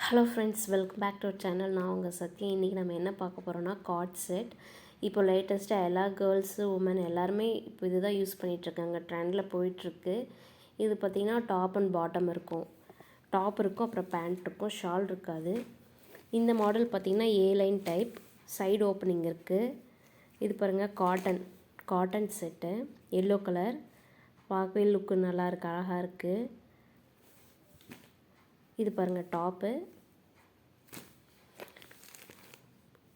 Hello friends, welcome back to our channel. நான் உங்கள் சத்யா. இன்றைக்கி நம்ம என்ன பார்க்க போகிறோன்னா கார்ட் செட். இப்போ லேட்டஸ்ட்டாக எல்லா கேர்ள்ஸு உமன் எல்லாருமே இப்போ இதுதான் யூஸ் பண்ணிகிட்ருக்காங்க, ட்ரெண்டில் போயிட்டுருக்கு. இது பார்த்திங்கன்னா டாப் அண்ட் பாட்டம் இருக்கும். டாப் இருக்கும், அப்புறம் பேண்ட் இருக்கும், ஷால் இருக்காது. இந்த மாடல் பார்த்திங்கன்னா ஏ லைன் டைப், சைடு ஓப்பனிங் இருக்குது. இது பாருங்கள், காட்டன் செட்டு, எல்லோ கலர், பார்க்கவே லுக்கு நல்லா இருக்குது, அழகாக இருக்குது. இது பாருங்கள் டாப்பு,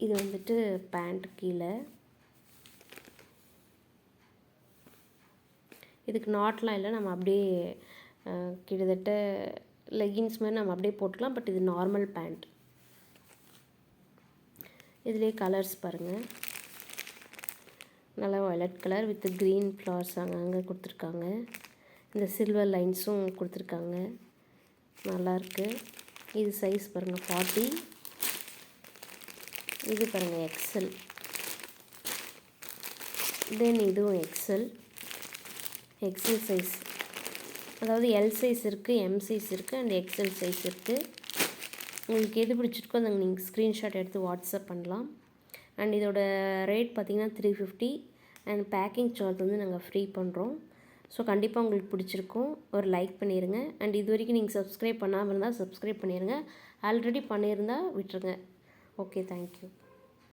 இது வந்துட்டு பேண்ட் கீழே. இதுக்கு நாட்லாம் இல்லை, நம்ம அப்படியே கிட்டத்தட்ட லெகின்ஸ் மாதிரி நம்ம அப்படியே போட்டுக்கலாம். பட் இது நார்மல் பேண்ட். இதுலேயே கலர்ஸ் பாருங்கள், நல்லா violet colour with green flowers அங்கங்கே கொடுத்துருக்காங்க. இந்த சில்வர் லைன்ஸும் கொடுத்துருக்காங்க, நல்லாயிருக்கு. இது சைஸ் பாருங்கள் 40. இது பாருங்கள் எக்ஸல். தென் இதுவும் எக்ஸல் சைஸ், அதாவது எல் சைஸ் இருக்குது, எம் சைஸ் இருக்குது, அண்ட் எக்ஸல் சைஸ் இருக்குது. உங்களுக்கு எது பிடிச்சிருக்கோ அதை நீங்கள் ஸ்க்ரீன்ஷாட் எடுத்து வாட்ஸ்அப் பண்ணலாம். அண்ட் இதோட ரேட் பார்த்திங்கன்னா 350. அண்ட் பேக்கிங் சார்ஜ் வந்து நாங்கள் ஃப்ரீ பண்ணுறோம். ஸோ கண்டிப்பாக உங்களுக்கு பிடிச்சிருக்கும். ஒரு லைக் பண்ணிடுங்க. அண்ட் இது வரைக்கும் நீங்கள் சப்ஸ்கிரைப் பண்ணாமல் இருந்தால் சப்ஸ்கிரைப் பண்ணிடுங்க. ஆல்ரெடி பண்ணியிருந்தால் விட்டுருங்க. Okay, thank you.